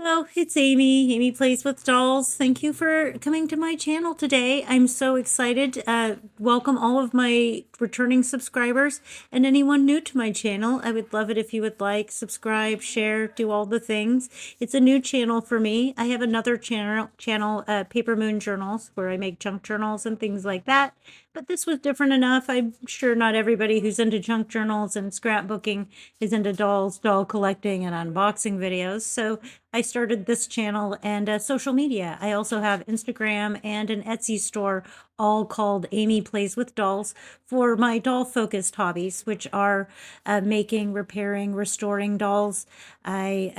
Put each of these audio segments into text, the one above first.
Hello, it's Amy. Amy Plays with Dolls. Thank you for coming to my channel today. I'm so excited. Welcome all of my returning subscribers and anyone new to my channel. I would love it if you would like, subscribe, share, do all the things. It's a new channel for me. I have another channel, Paper Moon Journals, where I make junk journals and things like that. But this was different enough. I'm sure not everybody who's into junk journals and scrapbooking is into dolls, doll collecting, and unboxing videos. So I started this channel and social media. I also have Instagram and an Etsy store, all called Amy Plays with Dolls, for my doll-focused hobbies, which are making, repairing, restoring dolls. I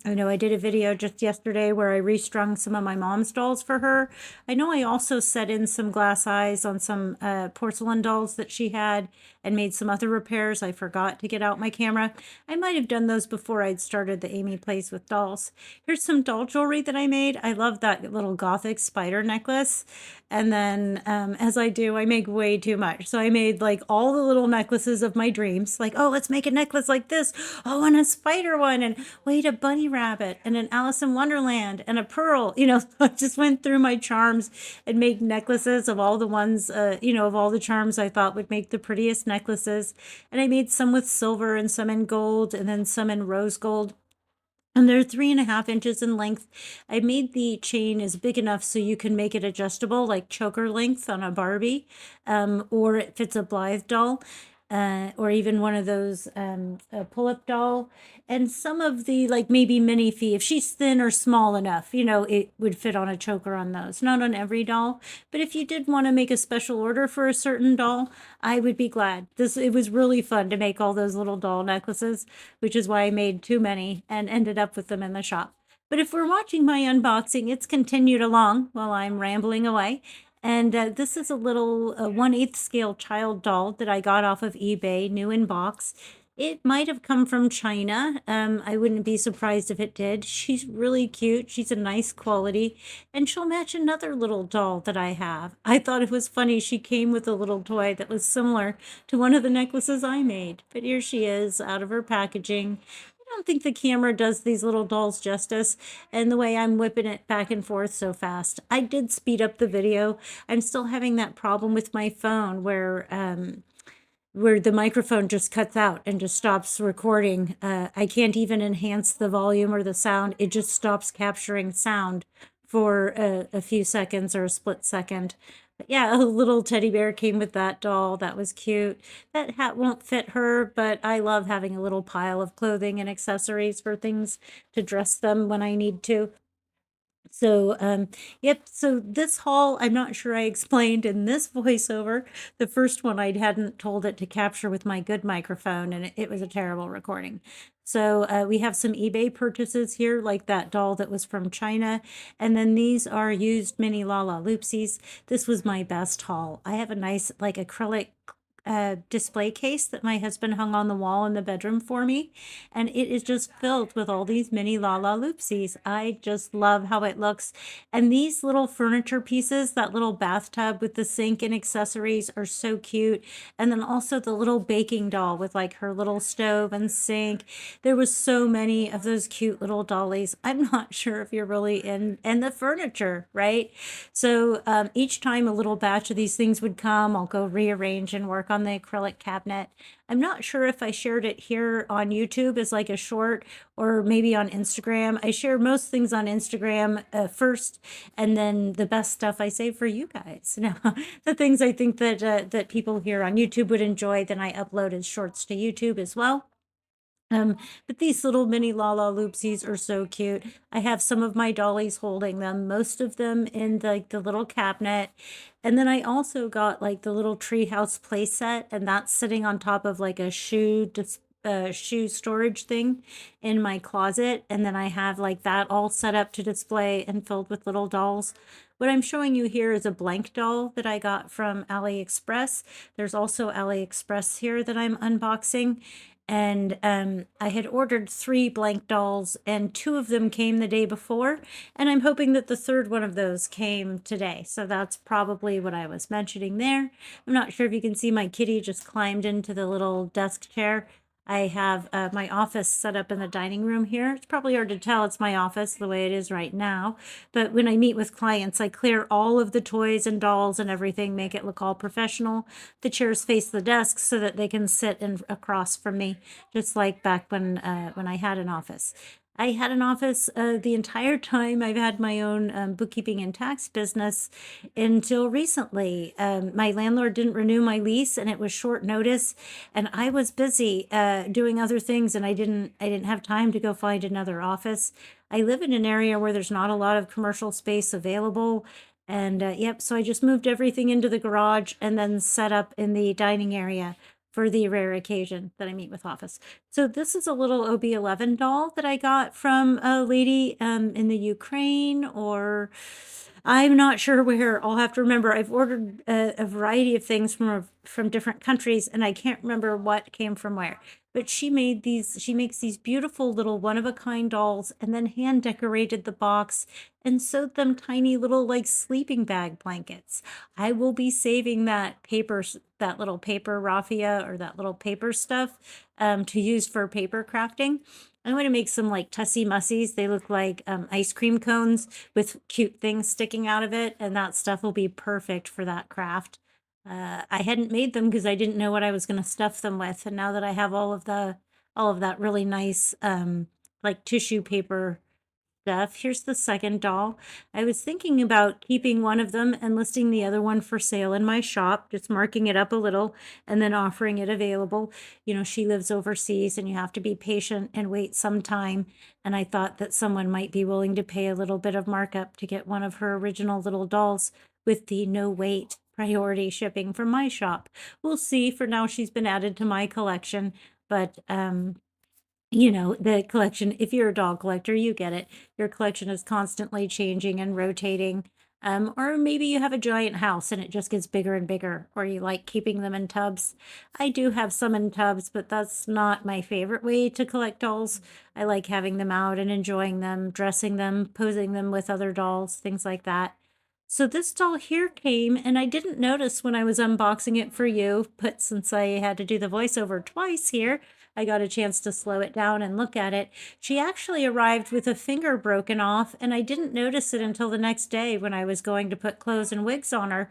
know I did a video just yesterday where I restrung some of my mom's dolls for her. I know I also set in some glass eyes on some porcelain dolls that she had and made some other repairs. I forgot to get out my camera. I might have done those before I'd started the Amy Plays with Dolls. Here's some doll jewelry that I made. I love that little gothic spider necklace. And then as I do, I make way too much. So I made like all the little necklaces of my dreams. Like, oh, let's make a necklace like this. Oh, and a spider one. And wait, a bunny rabbit and an Alice in Wonderland and a pearl. You know, I just went through my charms and made necklaces of all the ones, of all the charms I thought would make the prettiest necklaces. And I made some with silver and some in gold and then some in rose gold. And they're 3.5 inches in length. I made the chain as big enough so you can make it adjustable, like choker length on a Barbie, or if it's a Blythe doll, or even one of those a pull-up doll. And some of the, like maybe Minnie Fee, if she's thin or small enough, it would fit on a choker on those. Not on every doll, but if you did want to make a special order for a certain doll, I would be glad. It was really fun to make all those little doll necklaces, which is why I made too many and ended up with them in the shop. But if we're watching my unboxing, it's continued along while I'm rambling away. And this is a little 1/8 scale child doll that I got off of eBay, new in box. It might have come from China. I wouldn't be surprised if it did. She's really cute. She's a nice quality. And she'll match another little doll that I have. I thought it was funny. She came with a little toy that was similar to one of the necklaces I made. But here she is out of her packaging. I don't think the camera does these little dolls justice, and the way I'm whipping it back and forth so fast. I did speed up the video. I'm still having that problem with my phone where the microphone just cuts out and just stops recording. I can't even enhance the volume or the sound. It just stops capturing sound for a few seconds or a split second. But yeah, a little teddy bear came with that doll. That was cute. That hat won't fit her, but I love having a little pile of clothing and accessories for things to dress them when I need to. So, yep. So this haul, I'm not sure I explained in this voiceover. The first one, I hadn't told it to capture with my good microphone, and it was a terrible recording. So we have some eBay purchases here, like that doll that was from China. And then these are used Mini LalaLoopsies. This was my best haul. I have a nice, like, acrylic display case that my husband hung on the wall in the bedroom for me, and it is just filled with all these Mini LalaLoopsies. I just love how it looks. And these little furniture pieces, that little bathtub with the sink and accessories, are so cute. And then also the little baking doll with like her little stove and sink. There was so many of those cute little dollies. I'm not sure if you're really in the furniture, right? So each time a little batch of these things would come, I'll go rearrange and work on the acrylic cabinet. I'm not sure if I shared it here on YouTube as like a short or maybe on Instagram. I share most things on Instagram first, and then the best stuff I save for you guys. Now, the things I think that people here on YouTube would enjoy, then I upload as shorts to YouTube as well. But these little Mini LalaLoopsies are so cute. I have some of my dollies holding them, most of them in the little cabinet. And then I also got like the little treehouse play set, and that's sitting on top of like a shoe storage thing in my closet. And then I have like that all set up to display and filled with little dolls. What I'm showing you here is a blank doll that I got from AliExpress. There's also AliExpress here that I'm unboxing. And I had ordered 3 blank dolls, and 2 of them came the day before, and I'm hoping that the third one of those came today. So that's probably what I was mentioning there. I'm not sure if you can see my kitty just climbed into the little desk chair. I have my office set up in the dining room here. It's probably hard to tell it's my office the way it is right now. But when I meet with clients, I clear all of the toys and dolls and everything, make it look all professional. The chairs face the desks so that they can sit across from me, just like back when I had an office. I had an office the entire time I've had my own bookkeeping and tax business until recently. My landlord didn't renew my lease, and it was short notice, and I was busy doing other things, and I didn't have time to go find another office. I live in an area where there's not a lot of commercial space available. And yep, so I just moved everything into the garage and then set up in the dining area for the rare occasion that I meet with office. So this is a little OB11 doll that I got from a lady in the Ukraine, or I'm not sure where. I'll have to remember. I've ordered a variety of things from different countries, and I can't remember what came from where. But she made these. She makes these beautiful little one-of-a-kind dolls, and then hand decorated the box and sewed them tiny little like sleeping bag blankets. I will be saving that paper, that little paper raffia or that little paper stuff to use for paper crafting. I'm going to make some like tussy mussies. They look like ice cream cones with cute things sticking out of it, and that stuff will be perfect for that craft. I hadn't made them because I didn't know what I was going to stuff them with, and now that I have all of that really nice like tissue paper stuff. Here's the second doll. I was thinking about keeping one of them and listing the other one for sale in my shop, just marking it up a little and then offering it available. You know, she lives overseas and you have to be patient and wait some time. And I thought that someone might be willing to pay a little bit of markup to get one of her original little dolls with the no wait priority shipping from my shop. We'll see. For now, she's been added to my collection, but you know, the collection, if you're a doll collector, you get it. Your collection is constantly changing and rotating. Or maybe you have a giant house and it just gets bigger and bigger, or you like keeping them in tubs. I do have some in tubs, but that's not my favorite way to collect dolls. I like having them out and enjoying them, dressing them, posing them with other dolls, things like that. So this doll here came, and I didn't notice when I was unboxing it for you, but since I had to do the voiceover twice here, I got a chance to slow it down and look at it. She actually arrived with a finger broken off, and I didn't notice it until the next day when I was going to put clothes and wigs on her.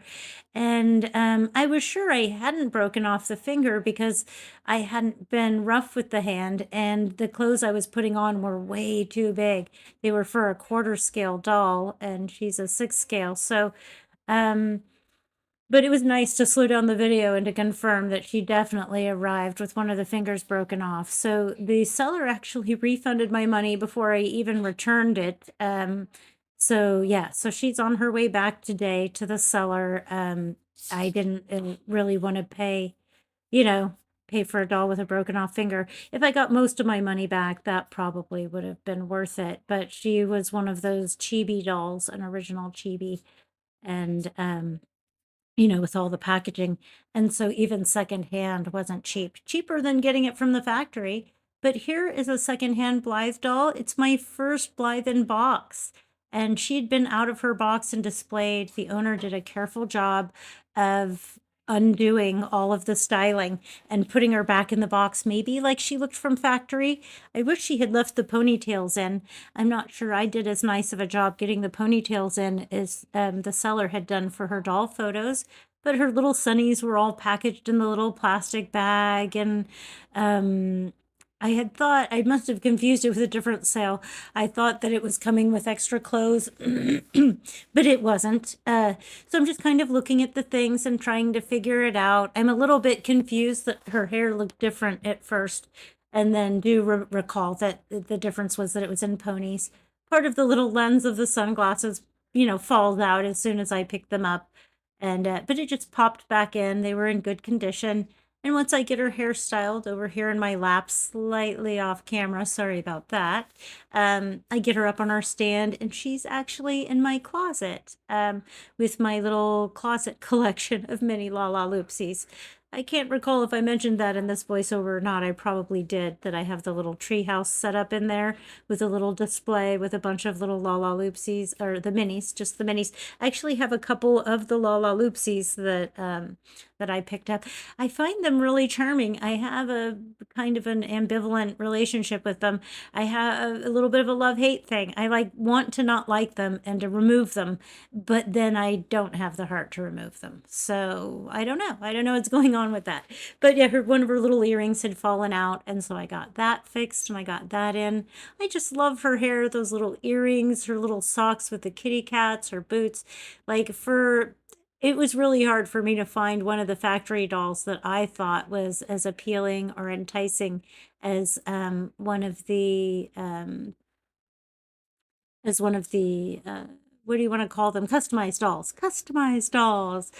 And I was sure I hadn't broken off the finger because I hadn't been rough with the hand, and the clothes I was putting on were way too big. They were for a quarter scale doll, and she's a 6 scale. So, but it was nice to slow down the video and to confirm that she definitely arrived with one of the fingers broken off. So the seller actually refunded my money before I even returned it. So yeah, so she's on her way back today to the seller. I didn't really want to pay, you know, pay for a doll with a broken off finger. If I got most of my money back, that probably would have been worth it. But she was one of those Chibi dolls, an original Chibi. And you know, with all the packaging. And so even secondhand wasn't cheap, cheaper than getting it from the factory. But here is a secondhand Blythe doll. It's my first Blythe in box. And she'd been out of her box and displayed. The owner did a careful job of undoing all of the styling and putting her back in the box, maybe like she looked from factory. I wish she had left the ponytails in. I'm not sure I did as nice of a job getting the ponytails in as the seller had done for her doll photos, but her little sunnies were all packaged in the little plastic bag. And I had thought, I must have confused it with a different sale. I thought that it was coming with extra clothes, but it wasn't. So I'm just kind of looking at the things and trying to figure it out. I'm a little bit confused that her hair looked different at first, and then do recall that the difference was that it was in ponies. Part of the little lens of the sunglasses, you know, falls out as soon as I pick them up. And but it just popped back in. They were in good condition. And once I get her hair styled over here in my lap, slightly off camera, sorry about that, I get her up on our stand, and she's actually in my closet with my little closet collection of Mini LalaLoopsies. I can't recall if I mentioned that in this voiceover or not. I probably did, that I have the little treehouse set up in there with a little display with a bunch of little LalaLoopsies, or the minis, just the minis. I actually have a couple of the LalaLoopsies that I picked up. I find them really charming. I have a kind of an ambivalent relationship with them. I have a little bit of a love-hate thing. I want to not like them and to remove them, but then I don't have the heart to remove them. So I don't know. I don't know what's going on with that. But yeah, one of her little earrings had fallen out, and so I got that fixed and I got that in. I just love her hair, those little earrings, her little socks with the kitty cats, her boots. It was really hard for me to find one of the factory dolls that I thought was as appealing or enticing as one of the what do you want to call them? Customized dolls. Customized dolls.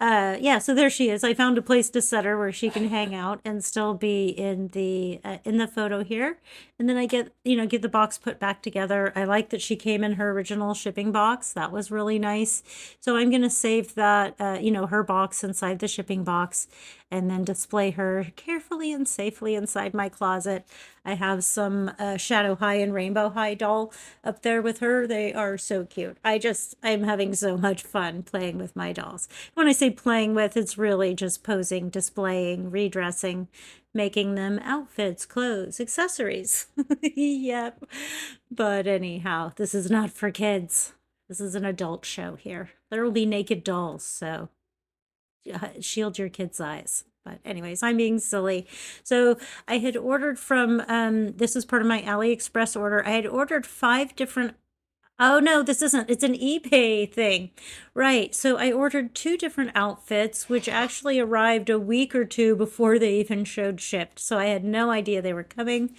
Yeah, so there she is. I found a place to set her where she can hang out and still be in the photo here. And then I get the box put back together. I like that she came in her original shipping box. That was really nice. So I'm going to save that, her box inside the shipping box, and then display her carefully and safely inside my closet. I have some Shadow High and Rainbow High doll up there with her. They are so cute. I'm having so much fun playing with my dolls. When I say playing with, it's really just posing, displaying, redressing, making them outfits, clothes, accessories. Yep. But anyhow, this is not for kids. This is an adult show here. There will be naked dolls, so shield your kids' eyes. But anyways, I'm being silly. So I had ordered from, this is part of my AliExpress order. I had ordered 5 different, oh no, this isn't, it's an eBay thing. Right, so I ordered 2 different outfits, which actually arrived a week or 2 before they even showed shipped. So I had no idea they were coming.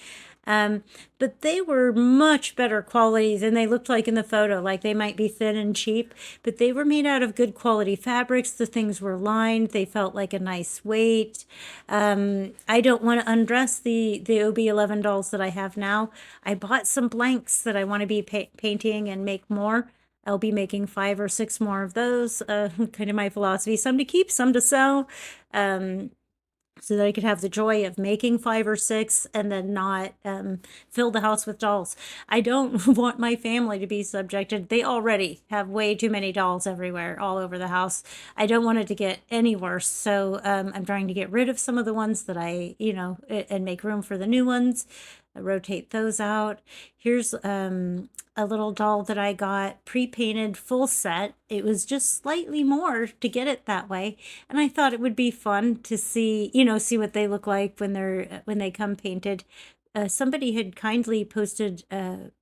But they were much better quality than they looked like in the photo. Like, they might be thin and cheap, but they were made out of good quality fabrics. The things were lined. They felt like a nice weight. I don't want to undress the OB11 dolls that I have now. I bought some blanks that I want to be painting and make more. I'll be making 5 or 6 more of those. Kind of my philosophy: some to keep, some to sell. So that I could have the joy of making 5 or 6 and then not fill the house with dolls. I don't want my family to be subjected. They already have way too many dolls everywhere, all over the house. I don't want it to get any worse. So I'm trying to get rid of some of the ones that and make room for the new ones. Rotate those out. Here's a little doll that I got pre-painted full set. It was just slightly more to get it that way, and I thought it would be fun to see what they look like when they come painted. Somebody had kindly posted in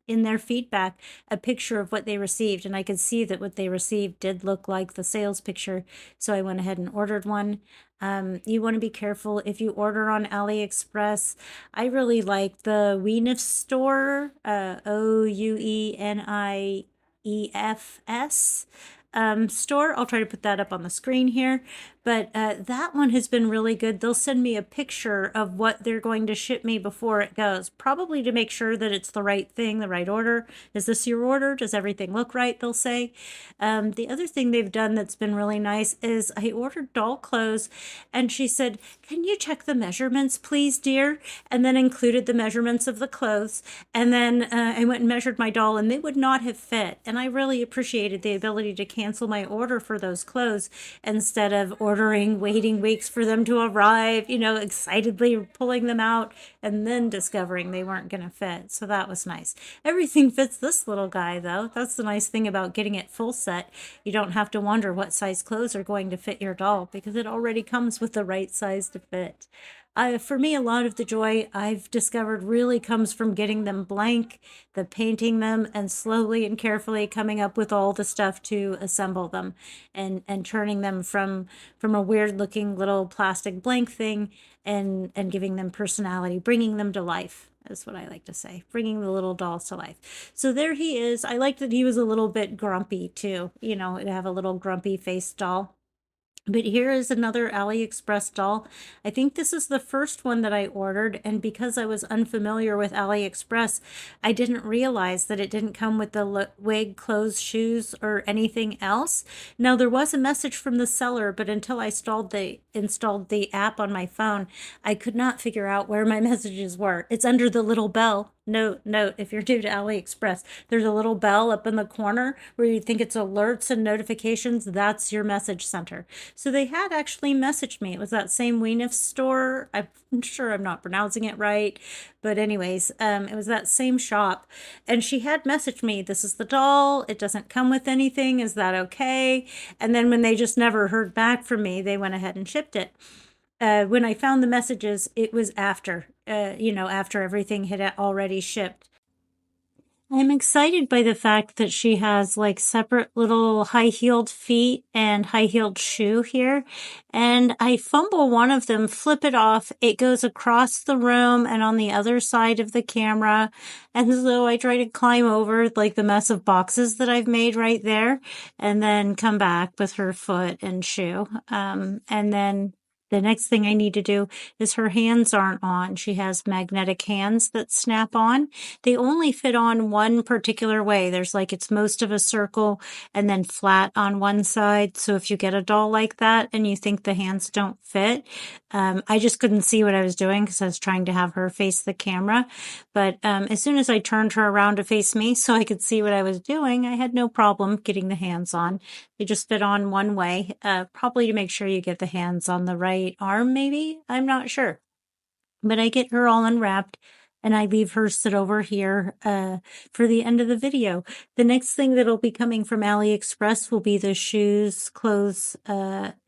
their feedback a picture of what they received, and I could see that what they received did look like the sales picture, so I went ahead and ordered one. You want to be careful if you order on AliExpress. I really like the Weenif store, OUENIEFS store. I'll try to put that up on the screen here. But that one has been really good. They'll send me a picture of what they're going to ship me before it goes, probably to make sure that it's the right thing, the right order. Is this your order? Does everything look right? They'll say. The other thing they've done that's been really nice is I ordered doll clothes, and she said, "Can you check the measurements, please, dear?" And then included the measurements of the clothes. And then I went and measured my doll, and they would not have fit. And I really appreciated the ability to cancel my order for those clothes instead of ordering, waiting weeks for them to arrive, excitedly pulling them out and then discovering they weren't going to fit. So that was nice. Everything fits this little guy, though. That's the nice thing about getting it full set. You don't have to wonder what size clothes are going to fit your doll because it already comes with the right size to fit. For me, a lot of the joy I've discovered really comes from getting them blank, the painting them, and slowly and carefully coming up with all the stuff to assemble them, and turning them from a weird looking little plastic blank thing and giving them personality, bringing them to life. That's what I like to say, bringing the little dolls to life. So there he is. I like that he was a little bit grumpy too, to have a little grumpy faced doll. But here is another AliExpress doll. I think this is the first one that I ordered, and because I was unfamiliar with AliExpress, I didn't realize that it didn't come with the wig, clothes, shoes, or anything else. Now, there was a message from the seller, but until I installed the app on my phone, I could not figure out where my messages were. It's under the little bell. Note, if you're new to AliExpress, there's a little bell up in the corner where you think it's alerts and notifications. That's your message center. So they had actually messaged me. It was that same Weenif store. I'm sure I'm not pronouncing it right. But anyways, it was that same shop. And she had messaged me, this is the doll. It doesn't come with anything. Is that okay? And then when they just never heard back from me, they went ahead and shipped it. When I found the messages, it was after, after everything had already shipped. I'm excited by the fact that she has like separate little high-heeled feet and high-heeled shoe here. And I fumble one of them, flip it off. It goes across the room and on the other side of the camera. And so I try to climb over like the mess of boxes that I've made right there and then come back with her foot and shoe. And then the next thing I need to do is her hands aren't on. She has magnetic hands that snap on. They only fit on one particular way. There's like it's most of a circle and then flat on one side. So if you get a doll like that and you think the hands don't fit, I just couldn't see what I was doing because I was trying to have her face the camera. But as soon as I turned her around to face me so I could see what I was doing, I had no problem getting the hands on. They just fit on one way, probably to make sure you get the hands on the right arm, maybe? I'm not sure. But I get her all unwrapped and I leave her sit over here for the end of the video. The next thing that'll be coming from AliExpress will be the shoes, clothes,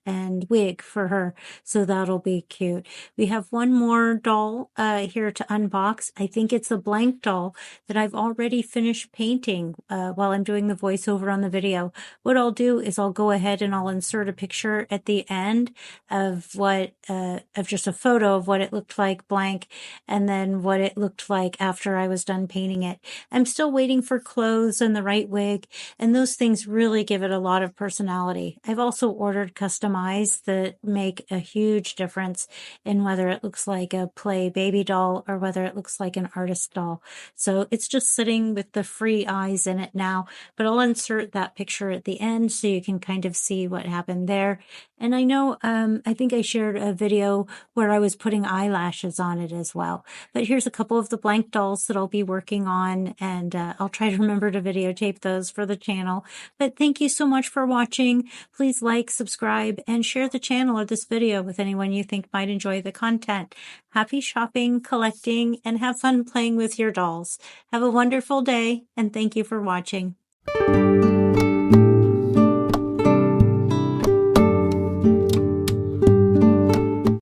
and wig for her. So that'll be cute. We have one more doll here to unbox. I think it's a blank doll that I've already finished painting while I'm doing the voiceover on the video. What I'll do is I'll go ahead and I'll insert a picture at the end of of just a photo of what it looked like blank and then what it looked like after I was done painting it. I'm still waiting for clothes and the right wig, and those things really give it a lot of personality. I've also ordered custom eyes that make a huge difference in whether it looks like a play baby doll or whether it looks like an artist doll. So it's just sitting with the free eyes in it now, but I'll insert that picture at the end so you can kind of see what happened there. And I know, I think I shared a video where I was putting eyelashes on it as well. But here's a couple of the blank dolls that I'll be working on, and I'll try to remember to videotape those for the channel. But thank you so much for watching. Please like, subscribe, and share the channel or this video with anyone you think might enjoy the content. Happy shopping, collecting, and have fun playing with your dolls. Have a wonderful day, and thank you for watching.